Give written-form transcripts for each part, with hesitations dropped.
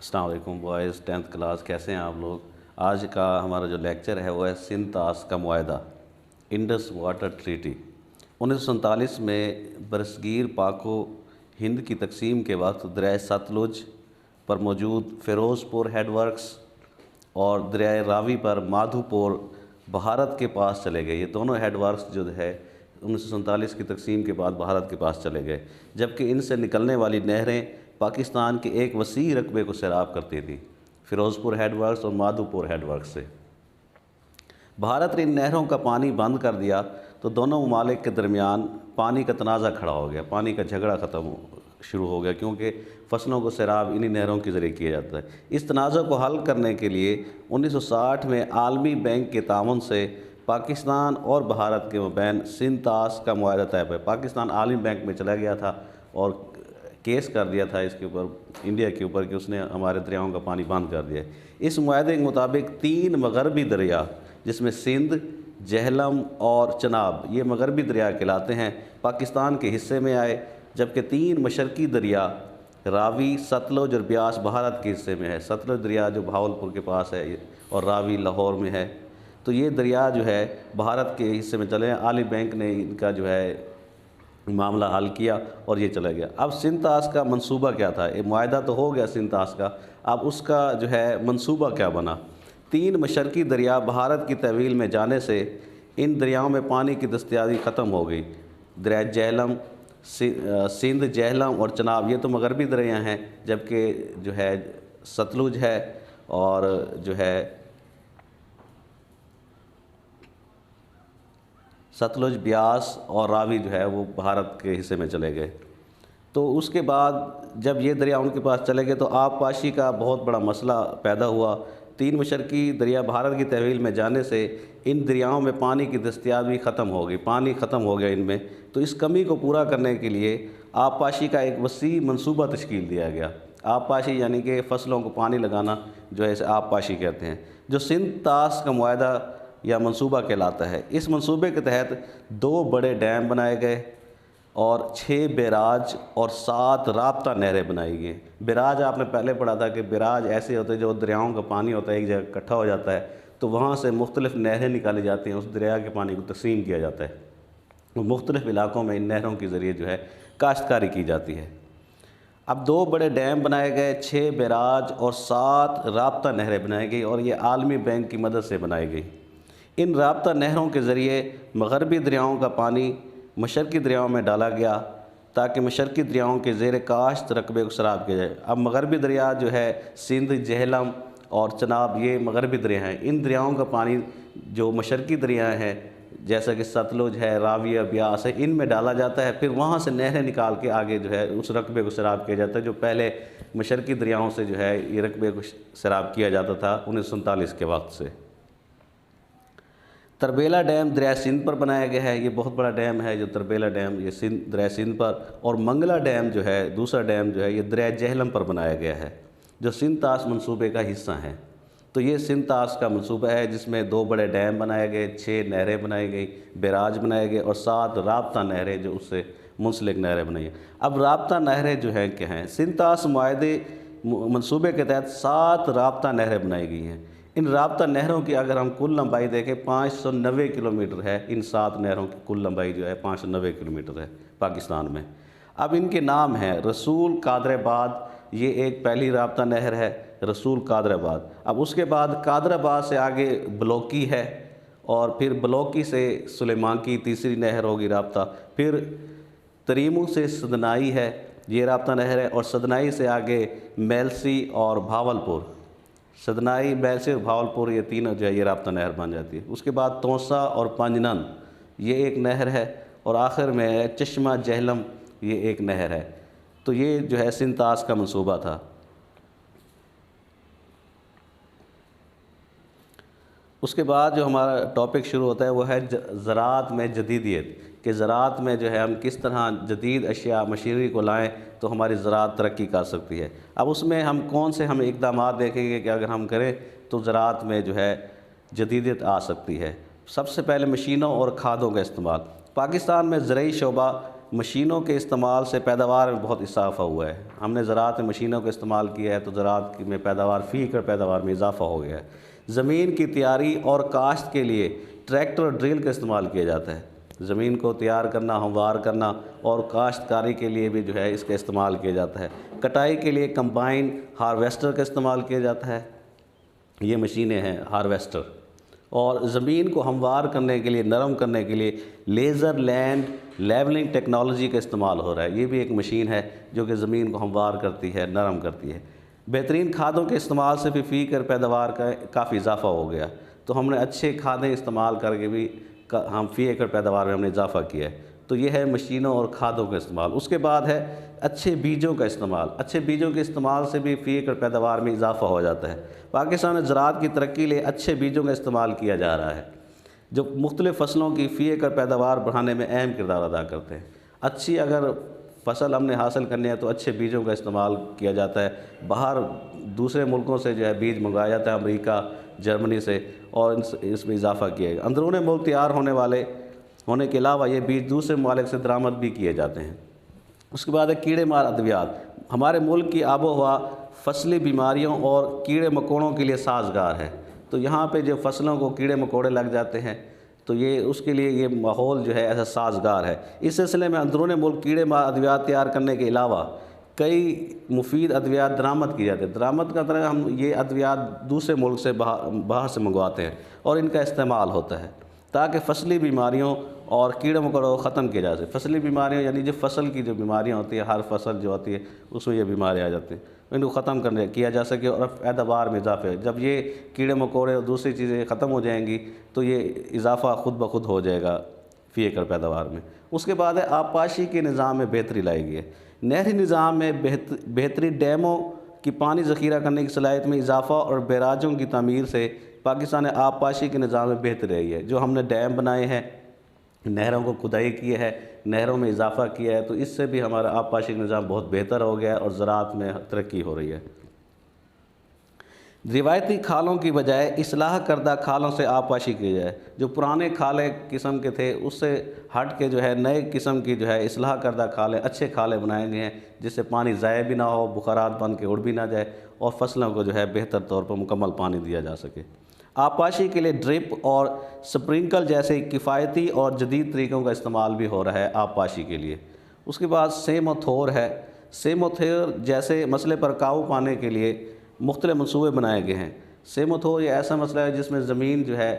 السلام علیکم boys, 10th class, کیسے ہیں آپ لوگ؟ آج کا ہمارا جو لیکچر ہے وہ ہے سندھ طاس کا معاہدہ، انڈس واٹر ٹریٹی۔ 1947 میں برصغیر پاک و ہند کی تقسیم کے وقت دریائے ستلج پر موجود فیروز پور ہیڈ ورکس اور دریائے راوی پر مادھو پور بھارت کے پاس چلے گئے۔ یہ دونوں ہیڈ ورکس جو ہے 1947 کی تقسیم کے بعد بھارت کے پاس چلے گئے، جبکہ ان سے نکلنے والی نہریں پاکستان کے ایک وسیع رقبے کو سیراب کرتی تھیں، فیروز پور ہیڈ ورکس اور مادھو پور ہیڈ ورکس سے۔ بھارت نے ان نہروں کا پانی بند کر دیا تو دونوں ممالک کے درمیان پانی کا تنازع کھڑا ہو گیا، پانی کا جھگڑا شروع ہو گیا، کیونکہ فصلوں کو سیراب انہی نہروں کے ذریعے کیا جاتا ہے۔ اس تنازع کو حل کرنے کے لیے 1960 میں عالمی بینک کے تعاون سے پاکستان اور بھارت کے مابین سندھ طاس کا معاہدہ طے پایا۔ پاکستان عالمی بینک میں چلا گیا تھا اور کیس کر دیا تھا اس کے اوپر، انڈیا کے اوپر، کہ اس نے ہمارے دریاؤں کا پانی بند کر دیا۔ اس معاہدے کے مطابق 3 مغربی دریا، جس میں سندھ، جہلم اور چناب، یہ مغربی دریا کہلاتے ہیں، پاکستان کے حصے میں آئے، جبکہ 3 مشرقی دریا راوی، ستلج اور بیاس بھارت کے حصے میں ہے۔ ستلج دریا جو بھاولپور کے پاس ہے اور راوی لاہور میں ہے، تو یہ دریا جو ہے بھارت کے حصے میں چلے ہیں۔ عالمی بینک نے ان کا جو ہے معاملہ حل کیا اور یہ چلا گیا۔ اب سندھ طاس کا منصوبہ کیا تھا؟ یہ معاہدہ تو ہو گیا سندھ طاس کا، اب اس کا جو ہے منصوبہ کیا بنا؟ 3 مشرقی دریا بھارت کی تحویل میں جانے سے ان دریاؤں میں پانی کی دستیابی ختم ہو گئی۔ دریائے جہلم، سندھ، جہلم اور چناب، یہ تو مغربی دریا ہیں، جبکہ جو ہے ستلج ہے اور جو ہے ستلج، بیاس اور راوی جو ہے وہ بھارت کے حصے میں چلے گئے۔ تو اس کے بعد جب یہ دریا ان کے پاس چلے گئے تو آب پاشی کا بہت بڑا مسئلہ پیدا ہوا۔ 3 مشرقی دریا بھارت کی تحویل میں جانے سے ان دریاؤں میں پانی کی دستیابی ختم ہو گئی، پانی ختم ہو گیا ان میں۔ تو اس کمی کو پورا کرنے کے لیے آب پاشی کا ایک وسیع منصوبہ تشکیل دیا گیا۔ آب پاشی یعنی کہ فصلوں کو پانی لگانا، جو ہے اسے آب پاشی کہتے ہیں، جو سندھ طاس کا معاہدہ یا منصوبہ کہلاتا ہے۔ اس منصوبے کے تحت 2 بڑے ڈیم بنائے گئے اور 6 بیراج اور 7 رابطہ نہریں بنائی گئی۔ بیراج آپ نے پہلے پڑھا تھا کہ بیراج ایسے ہوتے ہیں جو دریاؤں کا پانی ہوتا ہے ایک جگہ اکٹھا ہو جاتا ہے، تو وہاں سے مختلف نہریں نکالی جاتی ہیں، اس دریا کے پانی کو تقسیم کیا جاتا ہے۔ مختلف علاقوں میں ان نہروں کے ذریعے جو ہے کاشتکاری کی جاتی ہے۔ اب 2 بڑے ڈیم بنائے گئے، 6 بیراج اور 7 رابطہ نہریں بنائی گئی، اور یہ عالمی بینک کی مدد سے بنائی گئی۔ ان رابطہ نہروں کے ذریعے مغربی دریاؤں کا پانی مشرقی دریاؤں میں ڈالا گیا تاکہ مشرقی دریاؤں کے زیر کاشت رقبے کو سیراب کیا جائے۔ اب مغربی دریا جو ہے سندھ، جہلم اور چناب، یہ مغربی دریا ہیں۔ ان دریاؤں کا پانی جو مشرقی دریا ہیں جیسا کہ ستلج ہے، راوی ہے، بیاس ہے، ان میں ڈالا جاتا ہے، پھر وہاں سے نہریں نکال کے آگے جو ہے اس رقبے کو سیراب کیا جاتا ہے، جو پہلے مشرقی دریاؤں سے جو ہے یہ رقبے کو سیراب کیا جاتا تھا 1947 کے وقت سے۔ تربیلا ڈیم دریائے سندھ پر بنایا گیا ہے، یہ بہت بڑا ڈیم ہے جو تربیلا ڈیم، یہ دریائے سندھ پر، اور منگلا ڈیم جو ہے دوسرا ڈیم جو ہے یہ دریائے جہلم پر بنایا گیا ہے، جو سندھ طاس منصوبے کا حصہ ہیں۔ تو یہ سندھ طاس کا منصوبہ ہے جس میں 2 بڑے ڈیم بنائے گئے، 6 نہریں بنائی گئی، بیراج بنائے گئے اور 7 رابطہ نہریں جو اس سے منسلک نہریں بنائی ہیں۔ اب رابطہ نہریں جو ہیں کیا ہیں؟ سندھ طاس معاہدے منصوبے کے تحت 7 رابطہ نہریں بنائی گئی ہیں۔ ان رابطہ نہروں کی اگر ہم کل لمبائی دیکھیں 590 کلومیٹر ہے، ان 7 نہروں کی کل لمبائی جو ہے 590 کلومیٹر ہے پاکستان میں۔ اب ان کے نام ہیں رسول قادر آباد، یہ ایک پہلی رابطہ نہر ہے، رسول قادر آباد۔ اب اس کے بعد قادر آباد سے آگے بلوکی ہے، اور پھر بلوکی سے سلیمان کی تیسری نہر ہوگی رابطہ، پھر تریمو سے سدنائی ہے، یہ رابطہ نہر ہے، اور سدنائی سے آگے میلسی اور بھاولپور، سدنائی، میلسی اور بھاولپور، یہ تینوں جو ہے یہ رابطہ نہر بن جاتی ہے۔ اس کے بعد تونسا اور پنجنن، یہ ایک نہر ہے، اور آخر میں ہے چشمہ جہلم، یہ ایک نہر ہے۔ تو یہ جو ہے سندھ طاس کا منصوبہ تھا۔ اس کے بعد جو ہمارا ٹاپک شروع ہوتا ہے وہ ہے زراعت میں جدیدیت، کہ زراعت میں جو ہے ہم کس طرح جدید اشیاء مشینری کو لائیں تو ہماری زراعت ترقی کر سکتی ہے۔ اب اس میں ہم کون سے اقدامات دیکھیں گے کہ اگر ہم کریں تو زراعت میں جو ہے جدیدیت آ سکتی ہے۔ سب سے پہلے مشینوں اور کھادوں کا استعمال۔ پاکستان میں زرعی شعبہ مشینوں کے استعمال سے پیداوار میں بہت اضافہ ہوا ہے. ہم نے زراعت میں مشینوں کا استعمال کیا ہے تو زراعت میں پیداوار فی ایکڑ پیداوار میں اضافہ ہو گیا ہے. زمین کی تیاری اور کاشت کے لیے ٹریکٹر اور ڈرل کا استعمال کیا جاتا ہے. زمین کو تیار کرنا، ہموار کرنا اور کاشتکاری کے لیے بھی جو ہے اس کا استعمال کیا جاتا ہے. کٹائی کے لیے کمبائن ہارویسٹر کا استعمال کیا جاتا ہے. یہ مشینیں ہیں ہارویسٹر. اور زمین کو ہموار کرنے کے لیے، نرم کرنے کے لیے لیزر لینڈ لیولنگ ٹیکنالوجی کا استعمال ہو رہا ہے. یہ بھی ایک مشین ہے جو کہ زمین کو ہموار کرتی ہے، نرم کرتی ہے. بہترین کھادوں کے استعمال سے بھی فی ایکڑ پیداوار کا کافی اضافہ ہو گیا. تو ہم نے اچھے کھادیں استعمال کر کے بھی ہم فی ایکڑ پیداوار میں ہم نے اضافہ کیا ہے. تو یہ ہے مشینوں اور کھادوں کا استعمال. اس کے بعد ہے اچھے بیجوں کا استعمال. اچھے بیجوں کے استعمال سے بھی فی ایکڑ پیداوار میں اضافہ ہو جاتا ہے. پاکستان میں زراعت کی ترقی کے لیے اچھے بیجوں کا استعمال کیا جا رہا ہے جو مختلف فصلوں کی فی ایکڑ پیداوار بڑھانے میں اہم کردار ادا کرتے ہیں. اچھی اگر فصل ہم نے حاصل کرنی ہے تو اچھے بیجوں کا استعمال کیا جاتا ہے. باہر دوسرے ملکوں سے جو ہے بیج منگوایا جاتا ہے، امریکہ، جرمنی سے، اور اس میں اضافہ کیا گیا. اندرون ملک تیار ہونے کے علاوہ یہ بیج دوسرے ممالک سے درآمد بھی کیے جاتے ہیں. اس کے بعد ہے کیڑے مار ادویات. ہمارے ملک کی آب و ہوا فصلی بیماریوں اور کیڑے مکوڑوں کے لیے سازگار ہے. تو یہاں پہ جو فصلوں کو کیڑے مکوڑے لگ جاتے ہیں تو اس کے لیے یہ ماحول جو ہے ایسا سازگار ہے. اس سلسلے میں اندرون ملک کیڑے مار ادویات تیار کرنے کے علاوہ کئی مفید ادویات درآمد کی جاتے ہیں. درآمد کا طرح ہم یہ ادویات دوسرے ملک سے باہر سے منگواتے ہیں اور ان کا استعمال ہوتا ہے تاکہ فصلی بیماریوں اور کیڑے مکوڑوں کو ختم کیا جا سکے. فصلی بیماریاں یعنی جو فصل کی جو بیماریاں ہوتی ہیں، ہر فصل جو ہوتی ہے اس میں یہ بیماریاں آ جاتی ہیں، ان کو ختم کیا جا سکے اور پیداوار میں اضافہ. جب یہ کیڑے مکوڑے اور دوسری چیزیں ختم ہو جائیں گی تو یہ اضافہ خود بخود ہو جائے گا فی ایکڑ پیداوار میں. اس کے بعد ہے آبپاشی کے نظام میں بہتری لائی گئی ہے. نہری نظام میں بہتری، ڈیموں کی پانی ذخیرہ کرنے کی صلاحیت میں اضافہ اور بیراجوں کی تعمیر سے پاکستان آبپاشی کے نظام میں بہتری آئی ہے. جو ہم نے ڈیم بنائے ہیں، نہروں کو کھدائی کی ہے، نہروں میں اضافہ کیا ہے، تو اس سے بھی ہمارا آبپاشی کا نظام بہت بہتر ہو گیا ہے اور زراعت میں ترقی ہو رہی ہے. روایتی کھالوں کی بجائے اصلاح کردہ کھالوں سے آبپاشی کی جائے. جو پرانے کھالے قسم کے تھے اس سے ہٹ کے جو ہے نئے قسم کی جو ہے اصلاح کردہ کھالے، اچھے کھالے بنائے گئے ہیں جس سے پانی ضائع بھی نہ ہو، بخارات بن کے اڑ بھی نہ جائے اور فصلوں کو جو ہے بہتر طور پر مکمل پانی دیا جا سکے. آبپاشی کے لیے ڈرپ اور سپرنکل جیسے کفایتی اور جدید طریقوں کا استعمال بھی ہو رہا ہے آبپاشی کے لیے. اس کے بعد سیموتھور ہے. سیموتھور جیسے مسئلے پر قابو پانے کے لیے مختلف منصوبے بنائے گئے ہیں. سیموتھور یہ ایسا مسئلہ ہے جس میں زمین جو ہے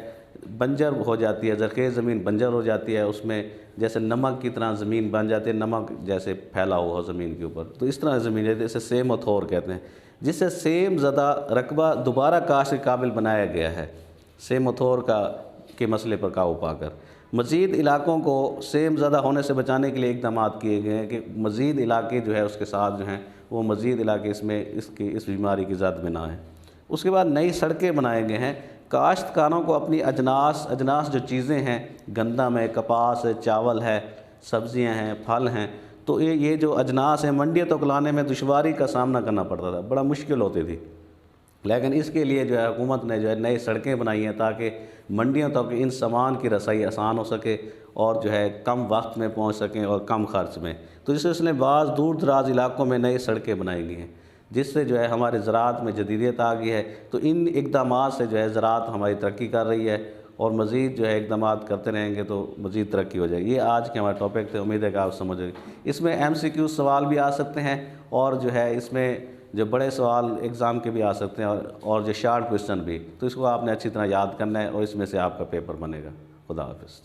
بنجر ہو جاتی ہے، زرخیز زمین بنجر ہو جاتی ہے، اس میں جیسے نمک کی طرح زمین بن جاتی ہے، نمک جیسے پھیلا ہوا ہو زمین کے اوپر، تو اس طرح زمین ہے جسے سیموتھور کہتے ہیں، جس سے سیم زدہ رقبہ دوبارہ کاشت کے قابل بنایا گیا ہے سیموتھور کے مسئلے پر قابو پا کر. مزید علاقوں کو سیم زدہ ہونے سے بچانے کے لیے اقدامات کیے گئے ہیں کہ مزید علاقے جو ہے اس کے ساتھ جو ہیں وہ مزید علاقے اس بیماری کی زد میں نہ آئیں. اس کے بعد نئی سڑکیں بنائے گئے ہیں. کاشتکاروں کو اپنی اجناس جو چیزیں ہیں، گندم ہے، کپاس ہے، چاول ہے، سبزیاں ہیں، پھل ہیں، تو یہ جو اجناس ہیں منڈیوں تک لانے میں دشواری کا سامنا کرنا پڑتا تھا، بڑا مشکل ہوتی تھی. لیکن اس کے لیے جو ہے حکومت نے جو ہے نئی سڑکیں بنائی ہیں تاکہ منڈیوں تک ان سامان کی رسائی آسان ہو سکے اور جو ہے کم وقت میں پہنچ سکیں اور کم خرچ میں. تو اس سلسلے میں بعض دور دراز علاقوں میں نئی سڑکیں بنائی گئی ہیں جس سے جو ہے ہماری زراعت میں جدیدیت آ گئی ہے. تو ان اقدامات سے جو ہے زراعت ہماری ترقی کر رہی ہے اور مزید جو ہے اقدامات کرتے رہیں گے تو مزید ترقی ہو جائے گی. یہ آج کے ہمارے ٹاپک تھے، امید ہے کہ آپ سمجھ رہے. اس میں MCQ سوال بھی آ سکتے ہیں اور جو ہے اس میں جو بڑے سوال ایگزام کے بھی آ سکتے ہیں اور جو شارٹ کوئسچن بھی. تو اس کو آپ نے اچھی طرح یاد کرنا ہے اور اس میں سے آپ کا پیپر بنے گا. خدا حافظ.